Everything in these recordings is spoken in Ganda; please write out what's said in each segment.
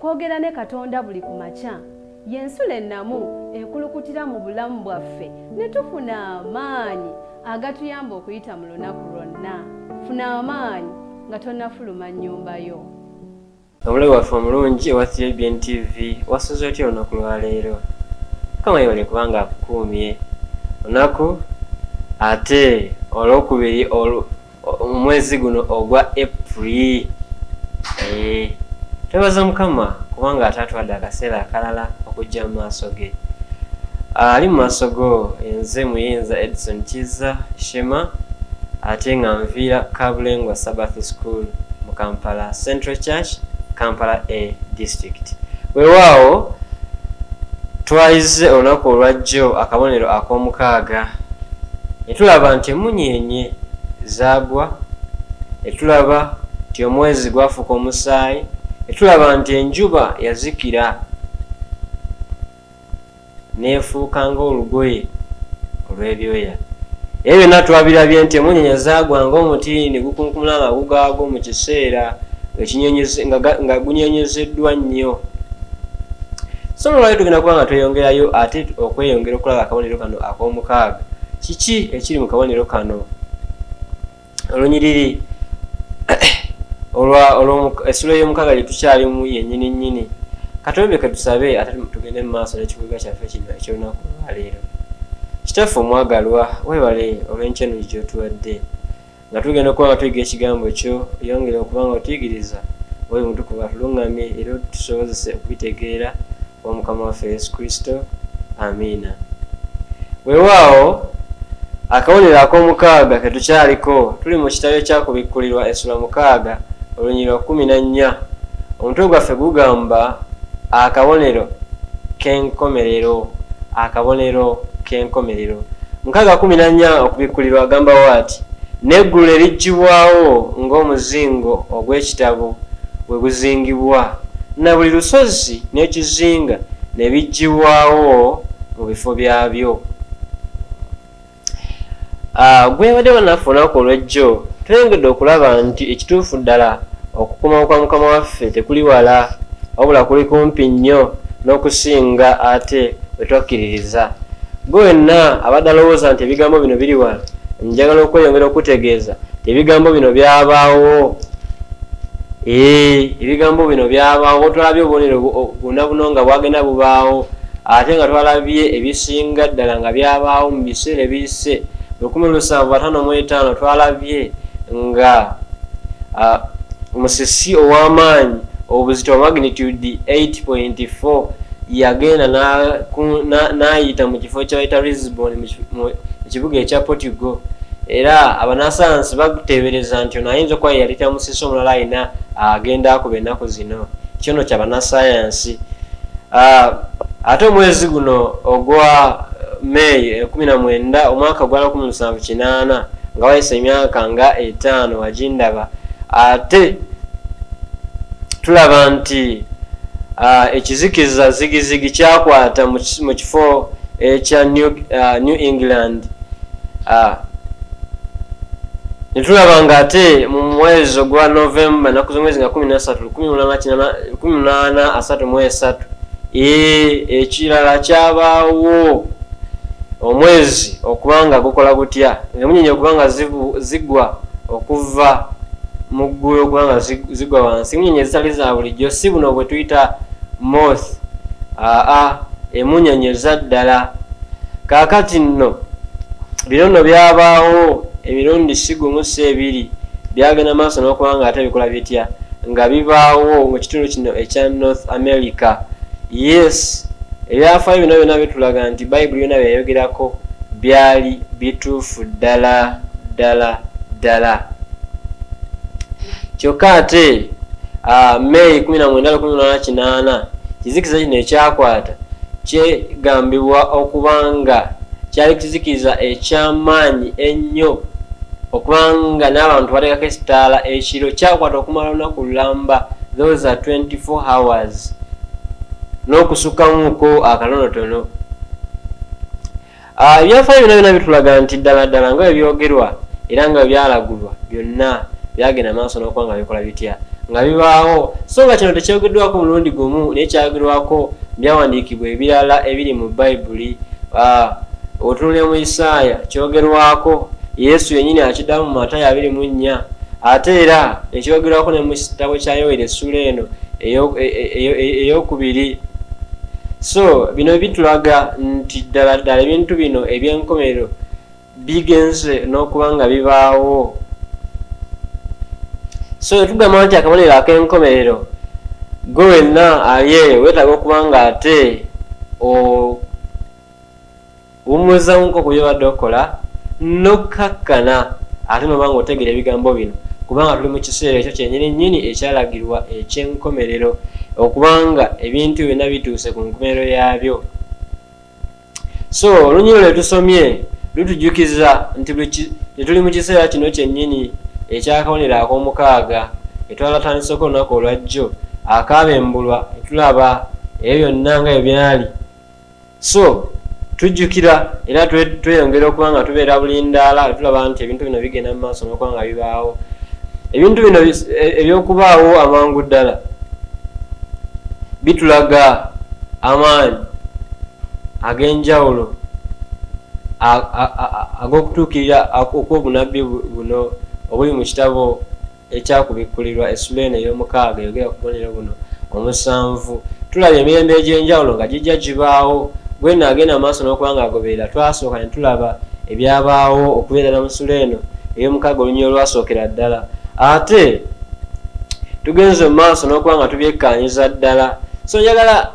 okwogera ne Katonda buli ku makya y'ensula ennamu ekulukutira mu bulamu bwaffe ne tufuna amaanyi agatuyamba okuyita mu lunaku lwonna. Funa amaanyi nga tonnafuluma nnyumba yo. Omulabe waffe omulungi ewa CBN TV wasuze otya olunaku lwaleero? Kama yebale kubanga akukuumye olunaku ate olwokubiri omwezi guno ogwa April. Twebaza Mukama kubanga atatwadde akaseera akalala okujja mu maaso ge. Ali mu maaso go nze Muyinza Edison Kiza Shema ate nga nviira Kabulengwa Sabbath School mu Kampala Central Church, Kampala A District. Weewaawo twayize olunaku olwajjo akabonero ak'omukaaga ne tulaba nti emunyeenye zaagwa, ne tulaba nti omwezi gwafuuka omusaayi, ne tulaba nti enjuba yazikira neefuuka ng'olugoye olw'ebyoya. Ebyo byonna twabirabye nti emunyeenye zaagwa ng'omuti ne gukunkumula amagu gaagwo mu kiseera nga gunyeenyezeddwa nnyo. So nolwali tugenda kuba nga tweyongerayo ate okweyongera okulaba akabonero kano ak'omukaaga. Kiki ekiri mu kabonero kano? Olunyiriri essula y'omukaaga gye tukyalimu yennyini nnyini. Katonda tusabe ate tugende mu maaso n'ekibuga kyaffe kino eky'olunaku lwaleero. Kitaffe omwagalwa, weebale olw'enkya gy'otuwadde nga tugenda okuba nga tuyiga ekigambo kyo, yongera okuba nga otuyigiriza oyo mutukuvu atuluŋŋamye era tusobozese okubitegeera wa Mukama waffe Yesu Kristo. Amiina. Weewaawo akabonero ak'omukaaga ke tukyaliko tuli mu kitabo ekyakubikkulirwa essula 6 olunyiriri 14. Omutwe gwaffe gugamba akabonero k'enkomerero. Akabonero k'enkomerero. 6:14 okubikkulirwa agambawo ati n'eggulu eriggibwawo ng'omuzingo ogw'ekitabo bwe guzingibwa, na buli lusozi n'ekizinga ne biggibwawo mu bifo byabyo. Gwebadde bannaffe olunaku olw'ejjo tweyongedde okulaba nti ekituufu ddala okukomawo kwa Mukama waffe tekuli wala, wabula kuli kumpi nnyo n'okusinga ate bwe twakkiririza. Gwe wenna abadde alowooza nti ebigambo bino biri wala, njagala okweyongera okutegeeza ebigambo bino byabaawo. Ebigambo bino byabaawo. Twalabye obubonero bwonna buno nga bwagenda bubaawo, ate nga twalabye ebisinga ddala nga byabaawo mu biseera ebiyise. 1755 twalabye nga musisi ow'amaanyi obuzito magnitude 8.4 yagenda n'ayita mu kifo ky'ayita Lisbon mu kibuga ekya Portugal, era abanasayansi bateebereza nti ono ayinza okuba yalita musisi omulala ayina agenda akuba ennaku zino. Kyono kya banasayansi. Ate omwezi guno ogwa May 19 omwaka gwa 1778 nga wayise emyaka nga 5 wagindaba. Ate tulaba nti ekizikiza zigizigi kyakwata mu kifo ekya New England. Netulaba nga ate mu mwezi ogwa November naku z'omwezi nga 1833 ekirala kyabaawo omwezi okubanga gukola gutya, emunyeenye okubanga zigwa okuva mu ggulu, okubanga zigwa wansi. Emunyeenye zitali za bulijjo, si buno bwe tuyita moth. Emunyeenye za ddala. Kaakati nno bino nno byabaawo emirundi si gumu si ebiri, byagenda maaso n'okubanga ate bikola bitya nga bibaawo mu kitundu kino ekya North America. Yes, ebyafaayo bino byonna bitulaga nti Bayibuli yonna byayogerako byali bituufu ddala ddala ddala. Kyokka ate May 19, kizikiza kino ekyakwata kyegambibwa okubanga kyali kizikiza eky'amaanyi ennyo, okubanga n'abantu bateekako ekitaala ekiro, kyakwata okumala olunaku lulamba, those are 24 hours, n'okusukkamuuko akatonotono. Ebyafaayo byonna bitulaga nti ddala ddala nga bwe byogerwa era nga byalagulwa byonna byagenda maaso n'okuba nga bikola bitya nga bibaawo so nga kino tekyogeddwako mulundi gumu naye kyayogerwako byawandiikibwa ebirala ebiri mu bayibuli. Otunulira mu Isaaya kyogerwako, Yesu yennyini akiddamu mu Matayo 24, ate era ekyogerwako ne mu kitabo kya Yoeri essula eno ey'okubiri. So bino bitulaga nti ddala ddala ebintu bino eby'enkomerero bigenze n'okuba nga bibaawo. So tugamba nti akabonero ak'enkomerero gwe wenna ali eyo weetaaga okuba nga ate owummuzamuko ku byobadde okola n'okkakkana ate noba nga otegeera ebigambo bino, kubanga tuli mu kiseera ekyo kyennyini ekyalagirwa eky'enkomerero, okubanga ebintu byonna bituuse ku nkomerero yaabyo. So olunyiro lwe tusomye lutujjukiza nti tuli mu kiseera kino kyennyini ekyakabonero ak'omukaaga etwalatandiseko olunaku olwajjo akaabembulwa etulaba ebyo byonna nga bwe byali. So tujjukira era tweyongera okuba nga tubeera bulindaala tulaba nti ebintu bino bigenda mu maaso n'okuba nga bibaawo. Ebintu bino ebyokubaawo amangu ddala bitulaga amaanyi ag'enjawulo ag'okutuukirira okw'obunabbi buno obuli mu kitabo ekyakubikkulirwa essula eno ey'omukaaga eyogera ku bubonero buno 7. Tulaba emirembe egy'enjawulo nga gijja gibaawo. Bwenna agenda maaso n'okuba nga agoberera twasooka ne tulaba ebyabaawo okubeera mu ssula eno ey'omukaaga olunyiro olwasookera ddala. Ate tugenze mu maaso n'okuba nga tubyekkaanyiza ddala. So njagala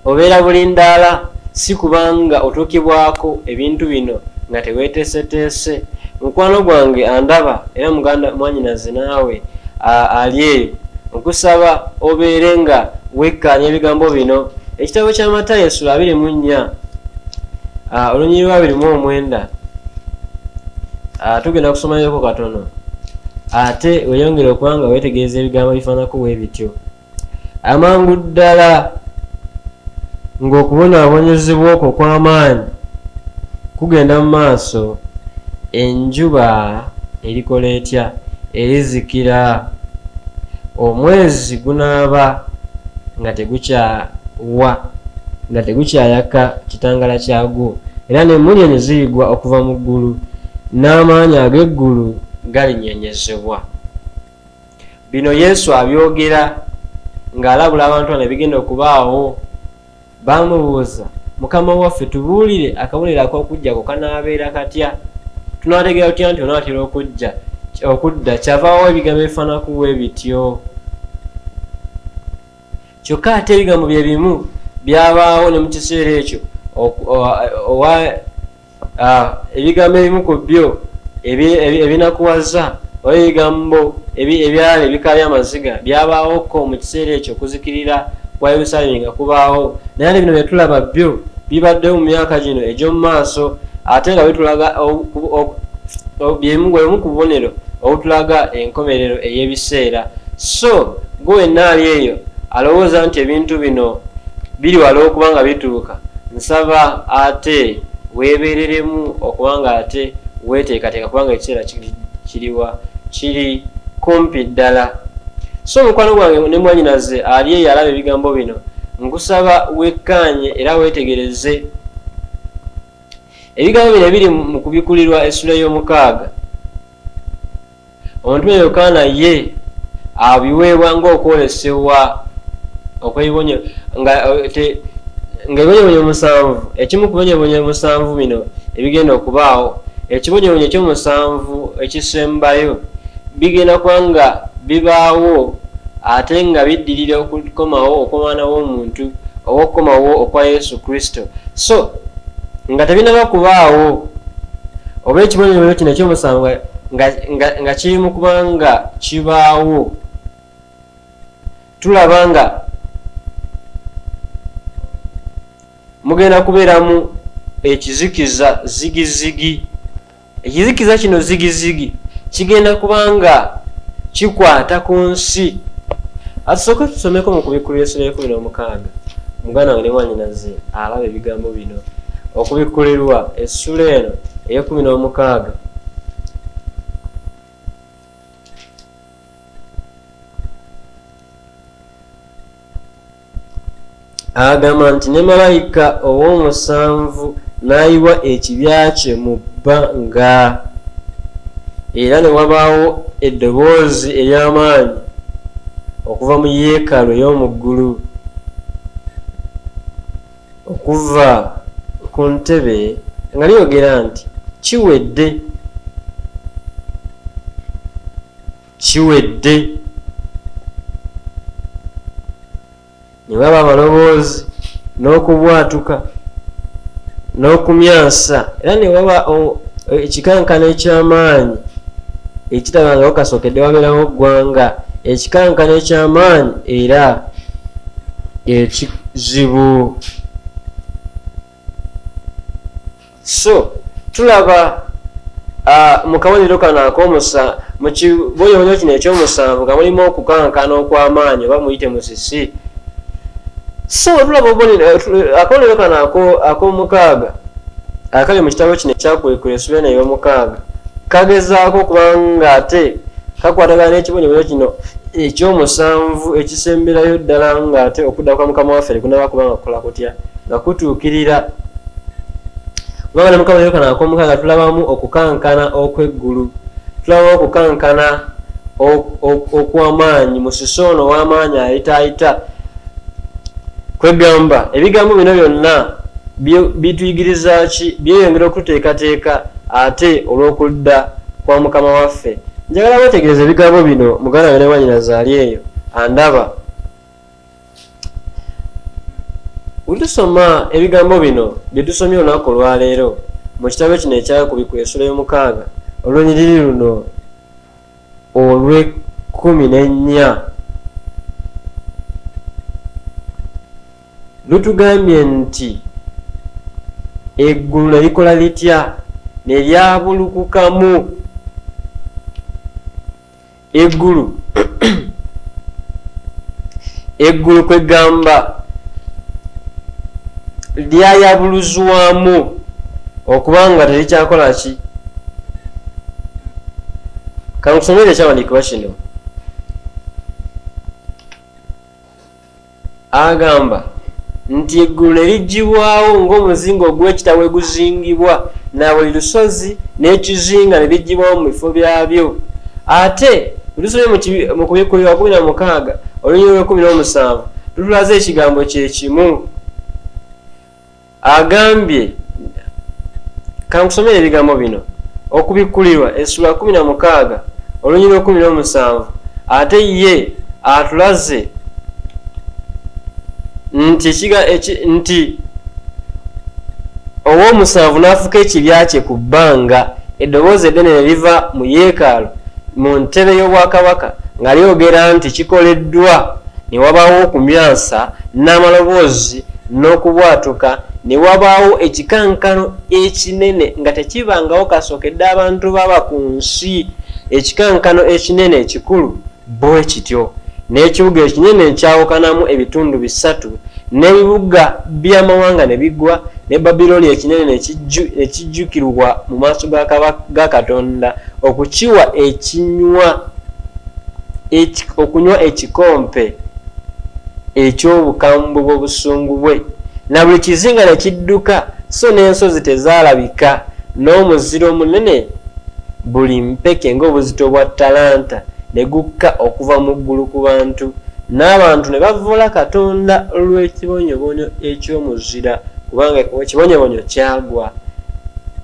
obeera bulindaala, si kubanga otuukibwako ebintu bino nga teweeteeseteese. Mukwano gwange andaba era muganda mwanyinaze naawe ali eyo, nkusaba obeere nga wekkaanya ebigambo bino. Ekitabo kya Matayo essula 24 olunyiriri lwa 29 tugenda kusomako katono ate weyongere okuba nga weetegereza ebigambo bifaanako bwe bityo. Amangu ddala ng'okubonaabonyezebwa okwo okw'amaanyi kugenda mu maaso, enjuba erikola etya? Erizikira. Omwezi gunaaba nga tegukyayaka kitangala kyagwo, era n'emmunyeenye zirigwa okuva mu ggulu, n'amaanyi ag'eggulu galinyeenyezebwa. Bino Yesu abyogera ng'alabula abantu bano ebigenda okubaawo. Bamubuuza, Mukama waffe tubuulire akabonero ak'okujja kanaabeera katya? Tunaategeera tutya nti onaatera okudda? Kyavaawo ebigambo ebifaanako bwe bityo. Kyokka ate ebigambo bye bimu byabaawo ne mu kiseera ekyo ebigambo ebimu ku byo ebinakuwaza oba ebigambo ebyali ebika by'amaziga byabaawoko mu kiseera ekyo okuzikirira kwa Yerusaalemi nga kubaawo. Naye ate bino bye tulaba byo bibaddewo mu myaka gino egy'omu maaso, ate nga bitulaga bwemu ku bubonero obutulaga enkomerero ey'ebiseera. So gwe wenna ali eyo alowooza nti ebintu bino biri wala okuba nga bituuka, nsaba ate weebeereremu okuba nga ate weeteekateeka kubanga ekiseera kiri kumpi ddala. So mukwano gwange ne mwanyinaze ali eyo alaba ebigambo bino, nkusaba wekkaanye era weetegereze ebigambo bino ebiri mu kubikkulirwa essula y'omukaaga. Omutume Yokaana ye abiweebwa ng'okwolesebwa okw'ebibonyo ng'ebibonyebonyo 7, ekimu ku bibonyebonyo 7 bino ebigenda okubaawo, ekibonyebonyo ekyo7 ekisembayo bigenda kuba nga bibaawo ate nga biddirira okukomawo okw'Omwana w'Omuntu oba okukomawo okwa Yesu Kristo. So nga tebinaba kubaawo oba ekibonyebonyo kino ekyomusanvu nga kiri mu kuba nga kibaawo, tulaba nga mugenda kubeeramu ekizikiza zigizigi. Ekizikiza kino zigizigi kigenda kuba nga kikwata ku nsi. Atusooke tusomeko mu kubikkulirwa essula y'e16 muganda wange ne mwanyinaze alaba ebigambo bino, okubikkulirwa essula eno ey'e16. agamba nti ne malayika ow'omusanvu n'ayiwa ekibya kye mu bbanga, era ne wabaawo eddoboozi ery'amaanyi okuva mu yeekaalu ey'omu ggulu, okuva ku ntebe nga lyogera nti kiwedde, kiwedde. Ne waba amaloboozi n'okubwatuka n'okumyansa, era ne waba ekikankana eky'amaanyi ekitabangawo kasookedde wabeerawo ggwanga, ekikankana eky'amaanyi era ekizibu. So tulaba mu kabonero kano ak'omusanvu, mu kibonyeebonyo kino eky'omusanvu nga mulimu okukankana okw'amaanyi oba muyite musisi. So tulaba akabonero kano ak'omukaaga akali mu kitabo kino ekyakwekula Essuula ey'omukaaga kagezaako okubanga ate kakwatagana n'ekibonyeebonyo kino eky'omusanvu ekisemberayo ddala ng'ate okudda kwa Mukama waffe kunaba kubanga kukola kutya nga kutuukirira. Kubanga ne mu kabonero kano ak'omukaaga tulabamu okukankana okw'eggulu, tulabamu okukankana okw'amaanyi, musisi ono ow'amaanyi ayitaayita. Kwegamba ebigambo bino byonna bituyigiriza ki? Byeyongera okututeekateeka ate olw'okudda kwa Mukama waffe. Njagala mwetegereze ebigambo bino muganda wange ne wannyinazaali eyo andaba. Bwe tusoma ebigambo bino bye tusomye olunaku olwaleero mu kitabo kino ekyakubikula Essuula y'omukaaga olw'ennyiriri luno olw'e-14 lutugambye nti eggulu ne likola litya? Ne lyabulukukamu. Eggulu eggulu kwegamba lyayabuluzwamu okubanga terikyakola ki? Kankusomere ekyawandiikibwa kino. Agamba nti eggulu ne liggyibwawo ng'omuzingo ogw'ekitabo bwe guzingibwa, na buli lusozi n'ekizinga ne biggyibwawo mu bifo byabyo. Ate tusomye mu kubikkulirwa 16 olunyiriri lw'17 tutulaze ekigambo kye kimu. Agambye, kankusomere ebigambo bino, okubikkulirwa Essuula 16 olunyiriri lw'17, ate ye atulaze nti ow'omusanvu n'afuka ekibya kye ku bbanga, eddoboozi eddene ne liva mu yeekaalu mu ntebe y'obwakabaka nga lyogera nti kikoleddwa. Ne wabaawo okumyansa n'amaloboozi n'okubwatuka, ne wabaawo ekikankano ekinene nga tekibangawo kasookedde abantu baba ku nsi, ekikankano ekinene ekikulu bwe kityo. N'ekibuga ekinene ekyawukanamu ebitundu 3, n'ebibuga by'amawanga ne bigwa, ne Babilooni ekinene ne kijjukirwa mu maaso ga Katonda okukiwa okunywa ekikompe eky'obukambwe bw'obusungu bwe, na buli kizinga ne kidduka, so n'ensozi tezaalabika, n'omuziro omunene buli mpeke ng'obuzito bwa ttalanta ne gukka okuva mu ggulu ku bantu, n'abantu ne bavvoola Katonda olw'ekibonyobonyo eky'omuzira, kubanga ekibonyobonyo kyagwa.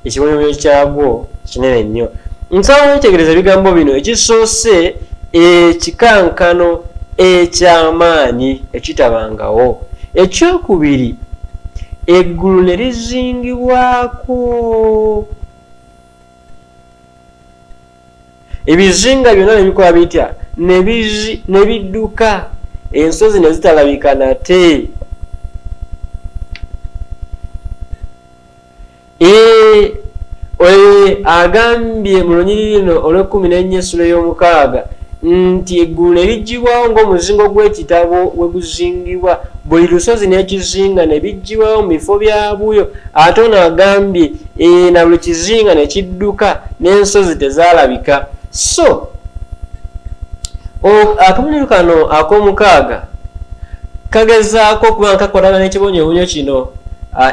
Ekibonyobonyo kyagwo kinene nnyo. Nsaba wetegereza ebigambo bino. Ekisoose ekikankano eky'amaanyi ekitabangawo. Ekyokubiri, eggulu ne lizingibwako. Ebizinga byonna ne bikola bitya? Ne bidduka, ensozi ne zitalabika nate. Agambye mu lunyiriri luno olw'14 Essuula y'omukaaga nti eggulu ne liggyibwawo ng'omuzingo gw'ekitabo bwe guzingibwa, buli lusozi n'ekizinga ne biggyibwawo mu bifo byabyo. Ate ono agambye na buli kizinga ne kidduka, n'ensozi tezaalabika. So akabonero kano ak'omukaaga kagezaako okuba nkakolana n'ekibonyoobonyo kino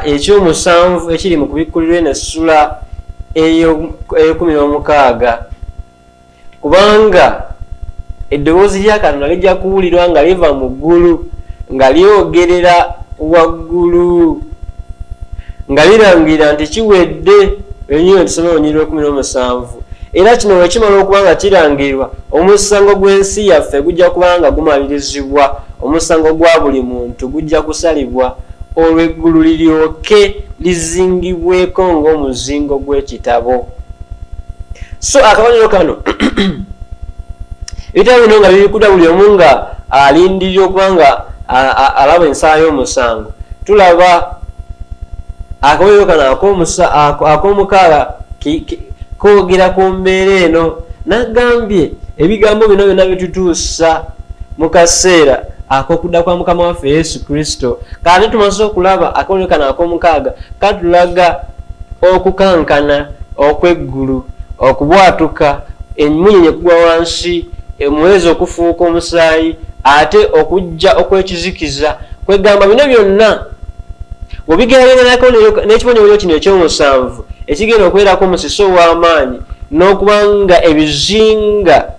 ekyomusanvu ekiri mu kubikkulirwa eno essula eyo16 kubanga eddoboozi lya Katonda lijja kuwulirwa nga liva mu ggulu nga lyogerera waggulu nga lirangira nti kiwedde enyiwe tusome Olunyiriri 17 era kino bwe kimala okuba nga kirangirwa omusango gw'ensi yaffe gujja kuba nga gumalirizibwa omusango gwa buli muntu gujja kusalibwa olw'eggulu liryoke lizingibweko ng'omuzingo gw'ekitabo. So akabonero kano ebitabo bino nga bibikudda buli omu nga alindirira okuba nga alaba ensala y'omusango. Tulaba akabonero kano ak'omukaaga koogera ku mbeera eno nagambye ebigambo bino byonna bitutuusa mu kaseera ak'okudda kwa Mukama waffe Yesu Kristo. Kati tumaze okulaba akabonero kano ak'omukaaga katulaga okukankana okw'eggulu, okubwatuka, emunyenye kugwa wansi, omwezi okufuuka omusaayi, ate okujja okwekizikiza. Kwegamba bino byonna bwebigeraganya n'ekibonyoobonyo kino ekyomusanvu ekigenda okubeerako omusiso ow'amaanyi n'okuba nga ebizinga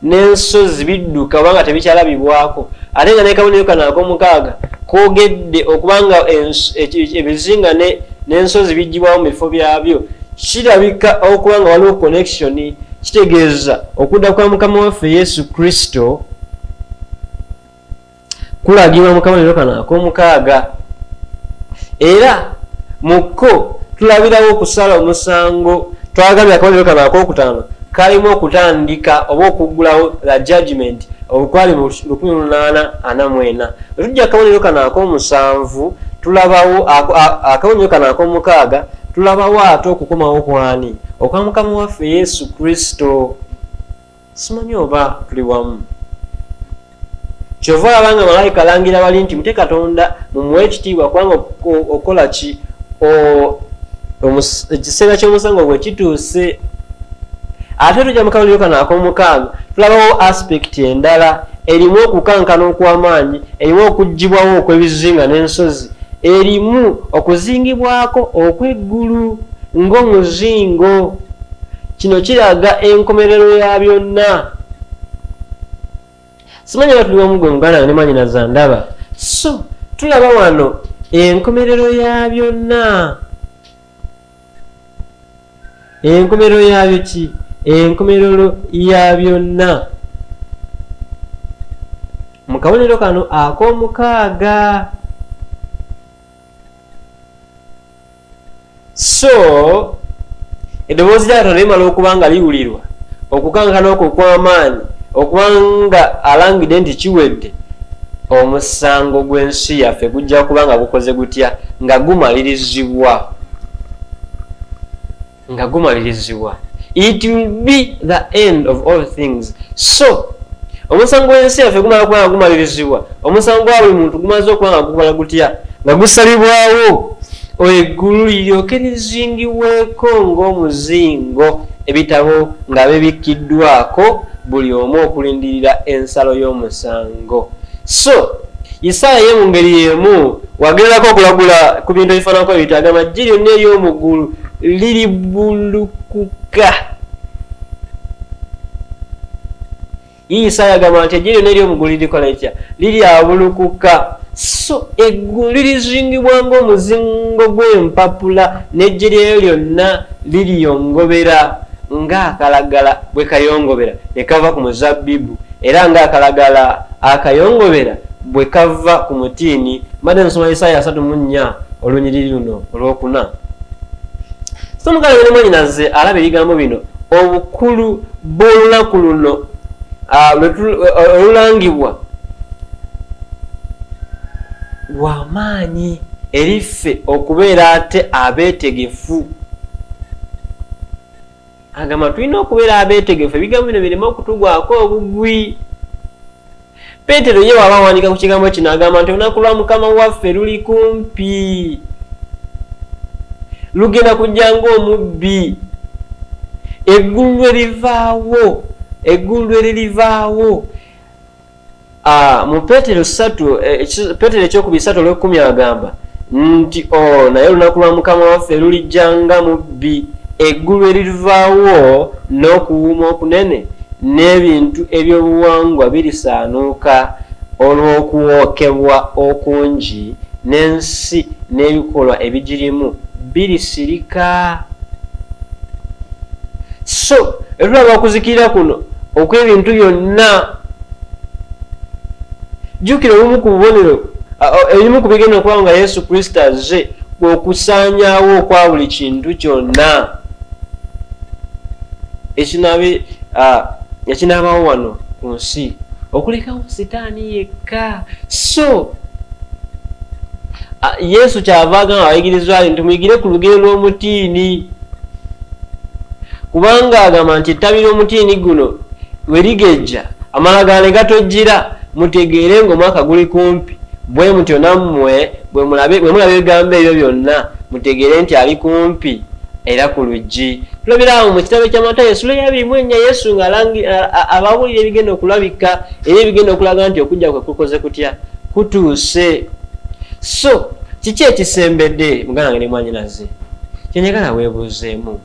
n'ensozi bidduka oba nga tebikyalabibwako, ate nga n'akabonero kano ak'omukaaga koogedde okuba nga ebizinga n'ensozi biggibwamu mu bifo byabyo, kirabika okuba nga waliwo connection. Kitegeeza okudda kwa Mukama waffe Yesu Kristo kulagibwa mu kabonero kano ak'omukaaga. Era mukko tulabirawo okusala omusango. Twagambye akabonero kano ak'okutaano kalimu okutandika oba okuggulawo la judgment obukwali mu 1844. Tujja akabonero kano ak'omusanvu tulabawo akabonero kano ak'omukaaga tulabawo ate okukomawo kwani okwa Mukama waffe Yesu Kristo. Simanyi oba tuli wamu. Kyova abanga malayika alangira bali nti mute Katonda mumuwe ekitiibwa kubanga okola ki ekiseera ky'omusango bwe kituuse. Ate tujja mu kabonero kano ak'omukaaga tulabawo aspect endala erimu okukankana okw'amaanyi, erimu okuggibwawo okw'ebizinga n'ensozi, erimu okuzingibwako okw'eggulu ng'omuzingo. Kino kiraga enkomerero ya byonna. Simanyi oba tuli wamu gwe muganda ne mwannyinaza ndaba. So tulaba wano enkomerero ya byonna. Enkomerero yabyo ki? Enkomerero ya byonna mu kabonero kano ak'omukaaga. So eddoboozi lya Katonda limala okuba nga liwulirwa, okukankana okwo kw'amaanyi okuba nga alangidde nti kiwedde, omusango gw'ensi yaffe gujja kuba nga gukoze gutya? Nga gumalirizibwa. It will be the end of all things. So omusango gw'ensi yaffe gumala okuba nga gumalirizibwa, omusango gwa buli muntu gumaze okuba nga gukola gutya? Nga gusalibwawo eggulu liryoke lizingibweko ng'omuzingo, ebitabo nga bibikkiddwako buli omu okulindirira ensalo y'omusango. So Isaaya ye mu ngeri y'emu wagererako okulagula ku bintu ebifaananako ebintu, agamba ejje lyonna ery'omu ggulu liribulukuka. Isaaya agamba nti ejje lyonna ery'omu ggulu lirikola litya? Liryabulukuka. So eggulu lirizingibwa ng'omuzingo gw'empapula, n'ejje lyeyo lyonna liriyongobera ng'akalagala bwe kayongobera ne kava ku muzabbibu, era ng'akalagala akayongobera bwe kava ku mutiini. Mbadde nsoma Isaaya 34 olunyiriri luno olwokuna. So mugala ne mwannyinaze alaba ebigambo bino, obukulu bw'olunaku luno olulangibwa lw'amaanyi eriffe okubeera ate abeetegefu. Agamba tulina okubeera abeetegefu, ebigambo bino bireme okutugwako obugwi. Peetero ye waba awandiika ku kigambo kino agamba nti olunaku lwa Mukama waffe luli kumpi, lugenda kujja ng'omubbi. Eggulu lwe lirivaawo mu Petero 3 Petero ekyokubisatu olw'ekkumi agamba nti naye olunaku lwa Mukama waffe lulijjanga mubbi, eggulu eririvaawo n'okuwuuma okunene n'ebintu eby'obuwangwa birisaanuuka olw'okuwookebwa okungi, n'ensi n'ebikolwa ebigirimu birisirika. So etulaba okuzikirira kuno okw'ebintu byonna. Jjukira obumu ku bubonero ebimu ku bigenda okuba nga Yesu Kristo azze okusaanyaawo okwa buli kintu kyonna ekinaabawo wano ku nsi, okulekawo Sitaani yekka. So Yesu kyava agamba abayigirizwa nti muyigire ku lugero lw'omutiini, kubanga agamba nti ettabi ly'omutiini guno we ligejja amalagala ne gatojjira, mutegeere ng'omwaka guli kumpi. Bwe mutyo nammwe bwe mulaba ebigambo ebyo byonna mutegeere nti ali kumpi era ku luggi. Tulabira awo mu kitabo kya Matayo sula ya 24 Yesu ng'ababuulira ebigenda okulabika era ebigenda okulaga nti okujja kwe kukoze kutya kutuuse. So kiki ekisembedde muganange ne mwannyinaze? Kyenjagala weebuuzeemu.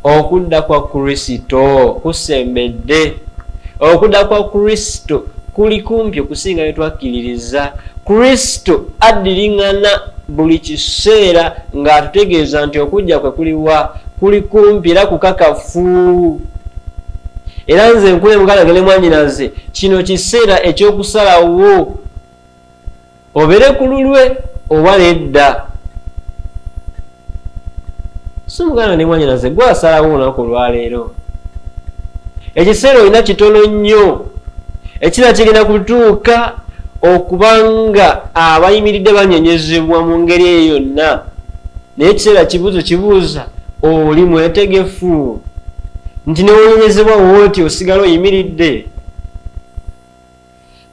Okudda kwa Kristo kusembedde. Okudda kwa Kristo kuli kumpi okusinga bye twakkiririza. Kristo addiriŋŋana buli kiseera ng'atutegeeza nti okujja kwe kuliwa kuli kumpi era kukakafu. Era nze nkule muganange ne mwannyinaze, kino kiseera eky'okusalawo obere ku lulwe oba nedda. So muganange ne mwannyinaze, gwe asalawo olunaku olwaleero. Ekiseera olina kitono nnyo ekira kigenda kutuuka okubanga abayimiridde banyenyezebwa mu ngeri eyo yonna. Naye ekiseera kibuuza oli mwetegefu nti newonyenyezebwa wooti osigala oyimiridde?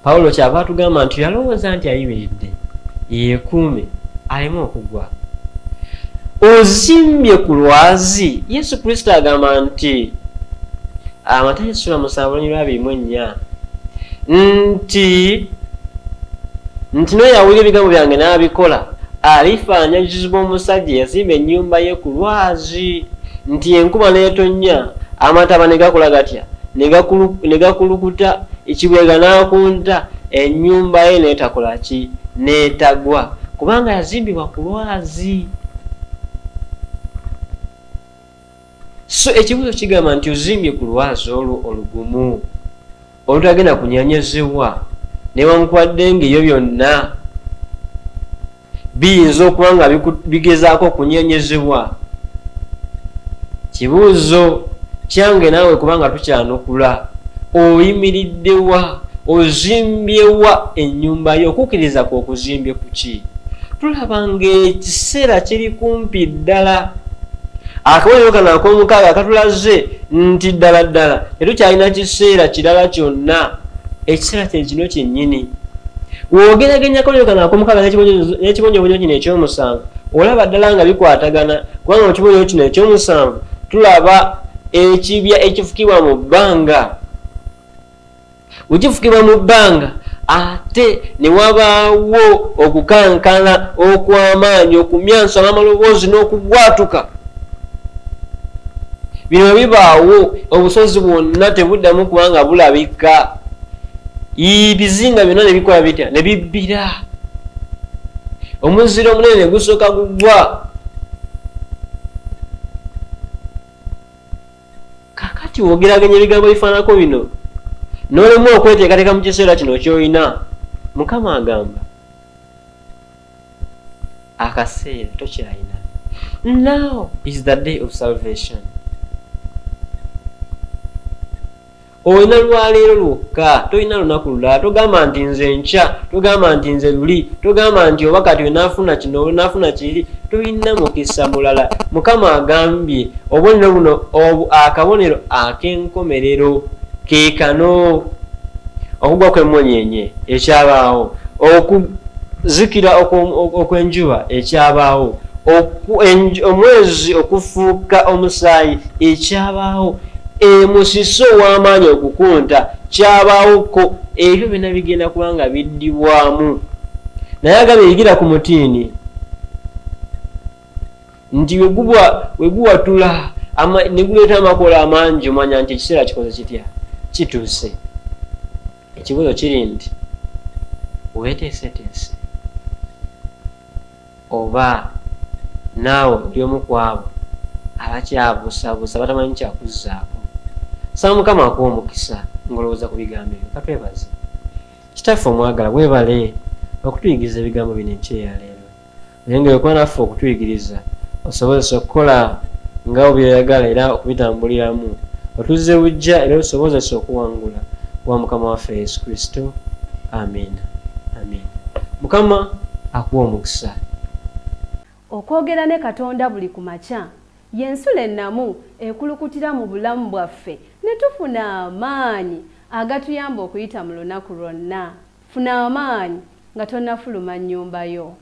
Pawulo kyava atugamba nti yalowooza nti ayimiridde yeekuume aleme okugwa. Ozimbye ku lwazi. Yesu Kristo agamba nti Matayo 7:24 nti n'oyawulira ebigambo byange n'abikola alifaananyizibwa omusajja yazimba ennyumba ye ku lwazi, nti enkuba n'etonnya, amataba ne gakola gatya, ne gakulukuta, ekibwega n'akunta, ennyumba ye n'etakola ki? N'etagwa, kubanga yazimbibwa ku lwazi. So ekibuuzo kigamba nti ozimbye ku lwazi olwo olugumu olutagenda kunyanyezebwa newankubadde ng'ebyo byonna biyinza okuba nga bigezaako okunyanyezebwa. Kibuuzo kyange naawe kubanga tukyanukula, oyimiriddewa, ozimbyewa ennyumba yo? Okukkiriza kw'okuzimbye ku ki? Tulaba ng'ekiseera kiri kumpi ddala. Akabonero kano ak'omukaaga katulaze nti ddala tetukyalina kiseera kirala kyonna. Ekiseera kino kyennyini. W'ogeraganya akabonero kano ak'omukaaga n'ekibonyoobonyo kino eky'omusanvu, olaba ddala nga bikwatagana, kubanga mu kibonyo kino eky'omusanvu tulaba ekibya ekifukibwa mu bbanga. Wekifukibwa mu bbanga ate ne wabaawo okukankana okw'amaanyi, okumyansa n'amaloboozi n'okugwatuka. Bino bibaawo, obusozi bwonna tebuddamu kubanga bulabika. Ibizinga byonna ne bikola bitya? Ne bibbira. Omuziro omunene ne gusooka gugwa. Kakati w'ogeraganya ebigambo bifaanako bino n'olemu okweteekateeka mu kiseera kino ky'olina, Mukama agamba akaseera tokyalina. Now is the day of salvation. Olina lwaleero lwokka, tolina lunaku lulala. Togamba nti nze nkya, togamba nti nze luli, togamba nti oba kati wenaafuna kino wenaafuna kiri. Tolina mukisa mulala. Mukama agambye obubonero buno akabonero ak'enkomerero ke kano: okugwa kw'emmonyenye ekyabaawo, okuzikira okw'enjuba ekyabaawo, omwezi okufuuka omusaayi ekyabaawo. musiso w'amaanyi okukunta kyabaawoko ebyo byonna bigenda kubanga biddibwamu. Naye agambye yigira ku mutiini nti weguwatula ne guleeta amakola amangi omanya nti ekiseera kikoze kitya kituuse. Ekibuuzo kiri nti weeteeseteese oba naawe oli omu ku abo abakyabuusabuusa batamanyi kyakuzzaako. Saba Mukama akuwa omukisa ng'olowooza ku bigambo ebyo. Katwebaze. Kitaffe omwagala weebale okutuyigiriza ebigambo bino enkyeya leero. Oyongere okuba naffe okutuyigiriza osobozesa okukola nga byoyagala era okubitambuliramu. Otuzze bujja era osobozesa okuwangula wa Mukama waffe Yesu Kristo. Amen. Amen. Mukama akuwa omukisa. Okwogera ne Katonda buli ku makya y'ensula ennamu ekulukutira mu bulamu bwaffe ne tufuna amaanyi agatuyamba okuyita mu lunaku lwonna. Funa amaanyi nga tonnafuluma nnyumba yo.